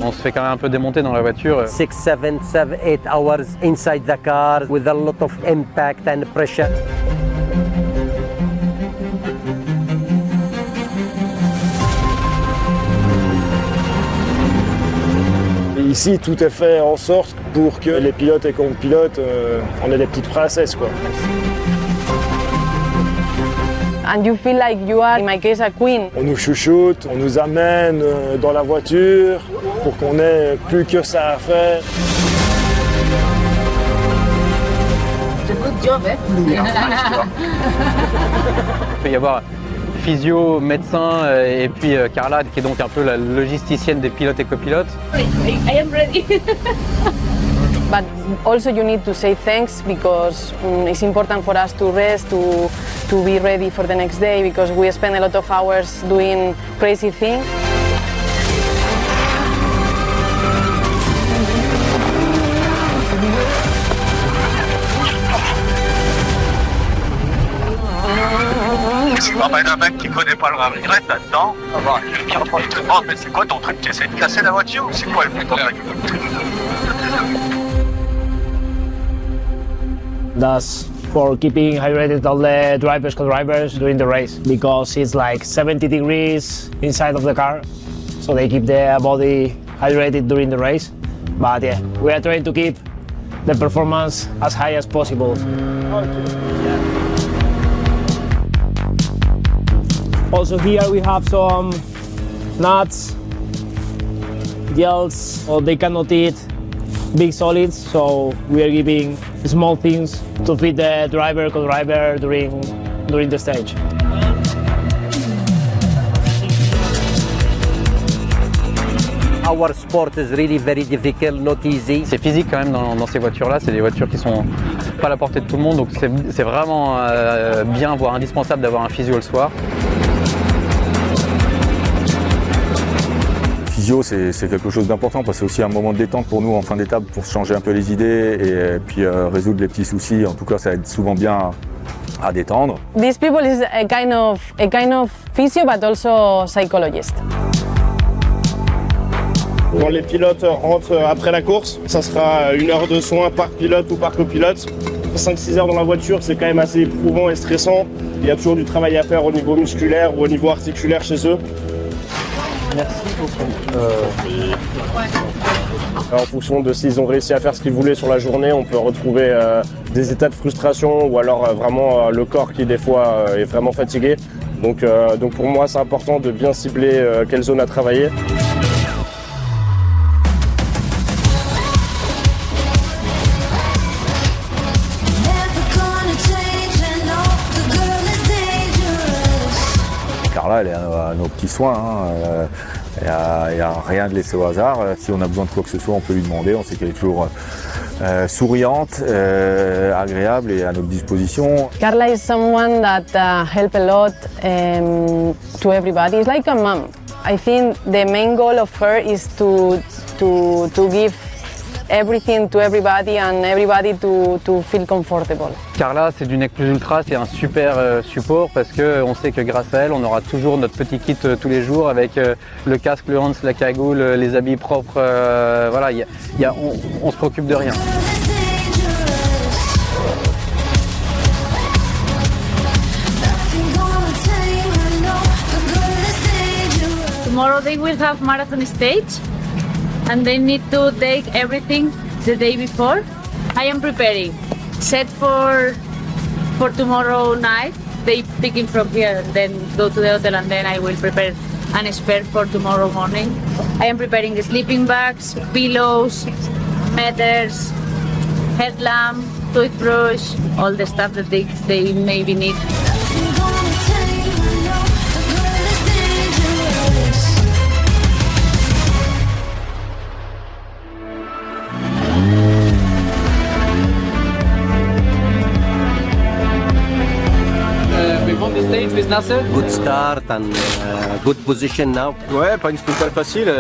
On se fait quand même un peu démonter dans la voiture. 6, 7, 8 hours inside the car with a lot of impact and pressure. Ici, tout est fait en sorte pour que les pilotes et copilotes, on ait des petites princesses, quoi. And you feel like you are, in my case, a queen. On nous chouchoute, on nous amène dans la voiture pour qu'on ait plus que ça à faire. Good job, eh? Il peut y avoir physio, médecin et puis Carla qui est donc un peu la logisticienne des pilotes et copilotes. I am ready. But also you need to say thanks because it's important for us to rest, to be ready for the next day because we spend a lot of hours doing crazy things. Souvent, un mec qui connaît pas le rame, il reste là-dedans. Il te demande, mais c'est quoi ton truc? Tu essaies de casser la voiture? C'est quoi le but? That's for keeping hydrated all the drivers, co-drivers during the race because it's like 70 degrees inside of the car, so they keep their body hydrated during the race. But yeah, we are trying to keep the performance as high as possible. Also here we have some nuts, gels, so they cannot eat big solids, so we are giving small things to feed the driver, co-driver during the stage. Our sport is really very difficult, not easy. C'est physique quand même dans ces voitures-là, c'est des voitures qui sont pas à la portée de tout le monde, donc c'est vraiment bien, voire indispensable d'avoir un physio le soir. C'est quelque chose d'important parce que c'est aussi un moment de détente pour nous en fin d'étape pour se changer un peu les idées et puis résoudre les petits soucis. En tout cas, ça aide souvent bien à détendre. These people is a kind of physio but also psychologist. Quand les pilotes rentrent après la course, ça sera 1 heure de soins par pilote ou par copilote. 5-6 heures dans la voiture, c'est quand même assez éprouvant et stressant. Il y a toujours du travail à faire au niveau musculaire ou au niveau articulaire chez eux. Merci beaucoup. En fonction de s'ils ont réussi à faire ce qu'ils voulaient sur la journée, on peut retrouver des états de frustration ou alors vraiment le corps qui des fois est vraiment fatigué. Donc pour moi c'est important de bien cibler quelle zone à travailler. Carla, elle est à nos petits soins. Il n'y a rien de laissé au hasard. Si on a besoin de quoi que ce soit, on peut lui demander. On sait qu'elle est toujours souriante, agréable et à notre disposition. Carla is someone that helps a lot to everybody. It's like a mom. I think the main goal of her is to give everything to everybody and everybody to feel comfortable. Carla, c'est du Nec Plus Ultra, c'est un super support parce qu'on sait que grâce à elle, on aura toujours notre petit kit tous les jours avec le casque, le Hans, la cagoule, les habits propres. Voilà, on se préoccupe de rien. Tomorrow they will have marathon stage and they need to take everything the day before. I am preparing. Set for tomorrow night. They pick it from here and then go to the hotel and then I will prepare an spare for tomorrow morning. I am preparing the sleeping bags, pillows, matters, headlamp, toothbrush, all the stuff that they maybe need. We won the stage with Nasser? Good start and good position now. Ouais, pas une sprinter facile.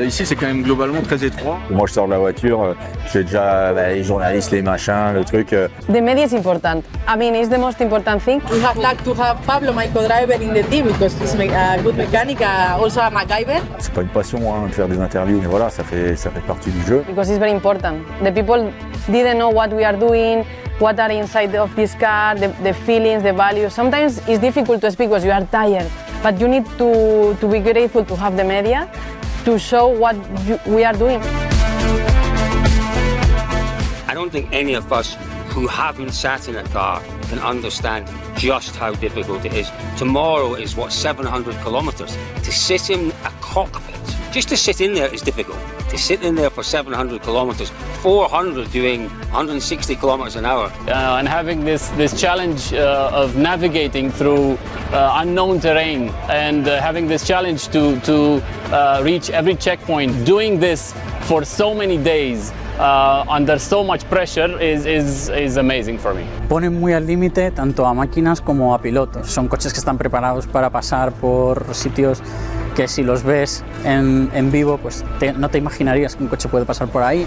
Ici, c'est quand même globalement très étroit. Moi, je sors de la voiture, j'ai déjà les journalistes, les machins, le truc. The media is important. I mean, it's the most important thing. We have luck to have Pablo, my co-driver, in the team because he's a good mechanic, also a MacGyver. C'est pas une passion hein, de faire des interviews, mais voilà, ça fait partie du jeu. Because it's very important. The people didn't know what we are doing, what are inside of this car, the feelings, the values. Sometimes it's difficult to speak because you are tired, but you need to be grateful to have the media to show what we are doing. I don't think any of us who haven't sat in a car can understand just how difficult it is. Tomorrow is 700 kilometers. To sit in a cockpit, just to sit in there is difficult. To sit in there for 700 kilometers, 400 doing 160 kilometers an hour. And having this challenge of navigating through unknown terrain and having this challenge to reach every checkpoint, doing this for so many days under so much pressure is amazing for me. Ponen muy al límite tanto a máquinas como a pilotos. Son coches que están preparados para pasar por sitios que si los ves en vivo, pues no te imaginarías que un coche puede pasar por ahí.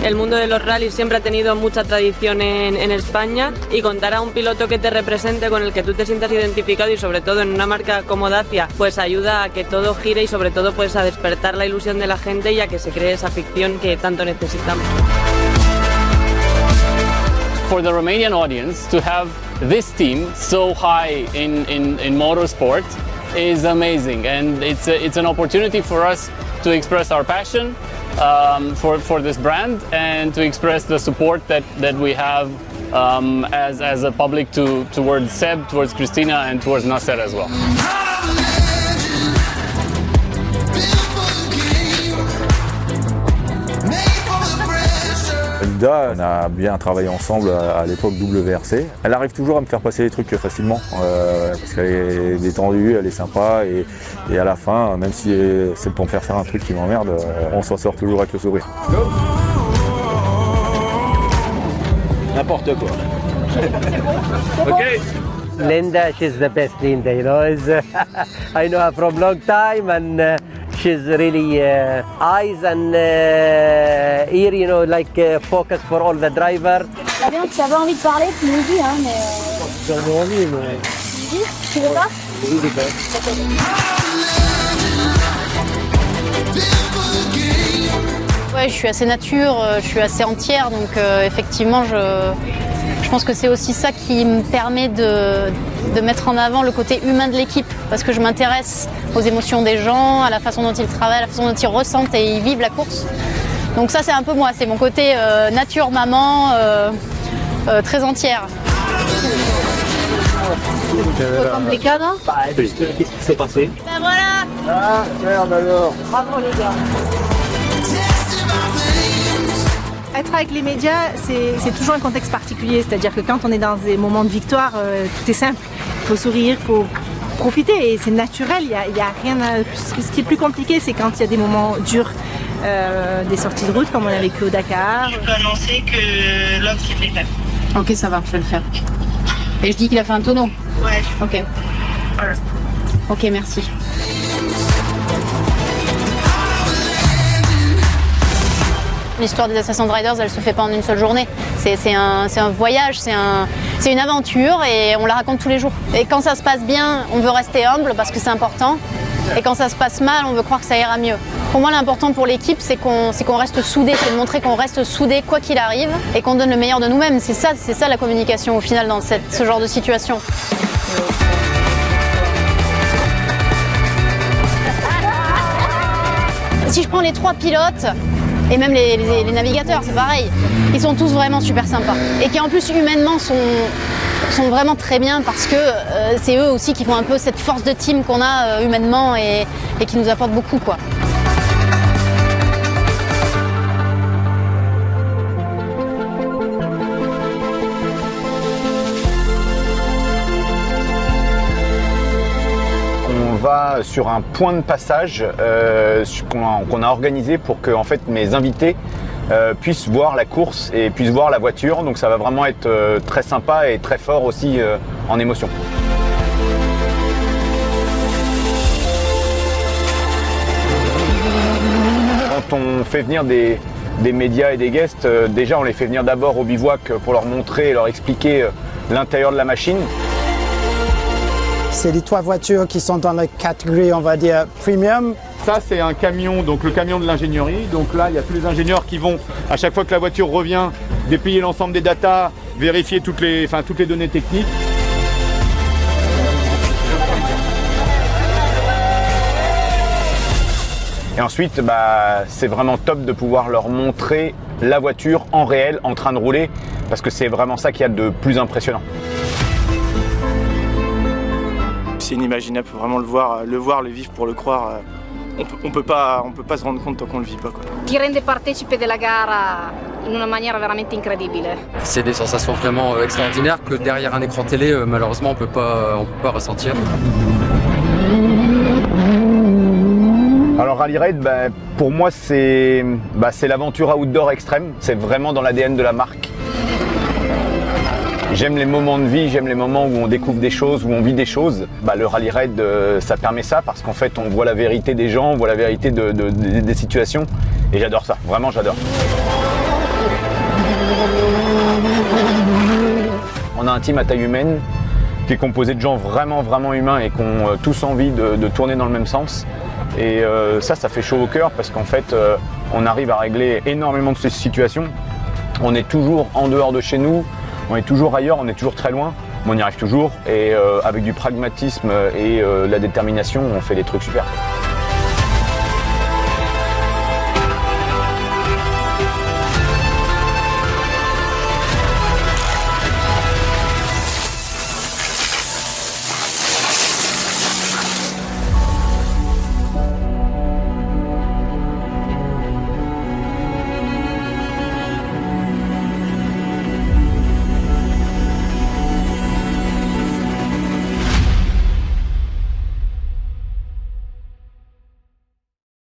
El mundo de los rallies siempre ha tenido mucha tradición en España y contar a un piloto que te represente, con el que tú te sientas identificado y sobre todo en una marca como Dacia, pues ayuda a que todo gire y sobre todo pues a despertar la ilusión de la gente y a que se cree esa ficción que tanto necesitamos. For the Romanian audience to have this team so high in motorsport is amazing, and it's an opportunity for us to express our passion for this brand and to express the support that we have as a public towards Seb, towards Christina and towards Nasser as well. Linda, on a bien travaillé ensemble à l'époque WRC. Elle arrive toujours à me faire passer les trucs facilement parce qu'elle est détendue, elle est sympa et à la fin, même si c'est pour me faire un truc qui m'emmerde, on s'en sort toujours avec le sourire. N'importe quoi. Ok. Linda, she's the best Linda, you know. I know her from long time and she's really eyes and ear, you know, like focus for all the driver. Fabien, tu avais envie de parler, tu nous dis, hein, mais... J'en ai envie, mais... Tu veux pas? Oui, d'accord. Ouais, je suis assez nature, je suis assez entière, donc effectivement, je pense que c'est aussi ça qui me permet de mettre en avant le côté humain de l'équipe, parce que je m'intéresse aux émotions des gens, à la façon dont ils travaillent, à la façon dont ils ressentent et ils vivent la course. Donc ça, c'est un peu moi, c'est mon côté nature, maman, très entière. Complicado? Qu'est-ce qui s'est passé? Ben voilà! Ah, merde alors! Bravo les gars! Être avec les médias, c'est toujours un contexte particulier, c'est-à-dire que quand on est dans des moments de victoire, tout est simple. Il faut sourire, il faut profiter et c'est naturel, il y a rien à... Ce qui est plus compliqué, c'est quand il y a des moments durs, des sorties de route comme on a vécu au Dakar. Je peux annoncer que l'homme s'est fait faire. Ok, ça va, je vais le faire. Et je dis qu'il a fait un tonneau? Ouais. Ok. Voilà. Ok, merci. L'histoire des Assassin's Riders, elle se fait pas en une seule journée. C'est un voyage, c'est une aventure et on la raconte tous les jours. Et quand ça se passe bien, on veut rester humble parce que c'est important. Et quand ça se passe mal, on veut croire que ça ira mieux. Pour moi, l'important pour l'équipe, c'est qu'on reste soudés, c'est de montrer qu'on reste soudés quoi qu'il arrive et qu'on donne le meilleur de nous-mêmes. C'est ça la communication au final dans ce genre de situation. Si je prends les 3 pilotes, et même les navigateurs, c'est pareil, ils sont tous vraiment super sympas. Et qui en plus humainement sont vraiment très bien parce que c'est eux aussi qui font un peu cette force de team qu'on a humainement et qui nous apportent beaucoup, quoi. On va sur un point de passage qu'on a organisé pour que en fait, mes invités puissent voir la course et puissent voir la voiture. Donc ça va vraiment être très sympa et très fort aussi en émotion. Quand on fait venir des médias et des guests, déjà on les fait venir d'abord au bivouac pour leur montrer et leur expliquer l'intérieur de la machine. C'est les 3 voitures qui sont dans la catégorie, on va dire, premium. Ça, c'est un camion, donc le camion de l'ingénierie. Donc là, il y a tous les ingénieurs qui vont, à chaque fois que la voiture revient, déplier l'ensemble des datas, vérifier toutes les données techniques. Et ensuite, c'est vraiment top de pouvoir leur montrer la voiture en réel, en train de rouler, parce que c'est vraiment ça qu'il y a de plus impressionnant. C'est inimaginable, il faut vraiment le voir, le vivre pour le croire. On peut pas se rendre compte tant qu'on le vit pas, quoi. Ti rende partecipe della gara in una maniera veramente incredibile. C'est des sensations vraiment extraordinaires que derrière un écran télé, malheureusement, on peut pas ressentir. Alors Rally Raid, pour moi, c'est l'aventure outdoor extrême. C'est vraiment dans l'ADN de la marque. J'aime les moments de vie, j'aime les moments où on découvre des choses, où on vit des choses. Le Rally Raid, ça permet ça parce qu'en fait, on voit la vérité des gens, on voit la vérité des situations. Et j'adore ça, vraiment j'adore. On a un team à taille humaine qui est composé de gens vraiment humains et qui ont tous envie de tourner dans le même sens. Et ça fait chaud au cœur parce qu'en fait, on arrive à régler énormément de ces situations. On est toujours en dehors de chez nous. On est toujours ailleurs, on est toujours très loin, mais on y arrive toujours et avec du pragmatisme et la détermination, on fait des trucs super.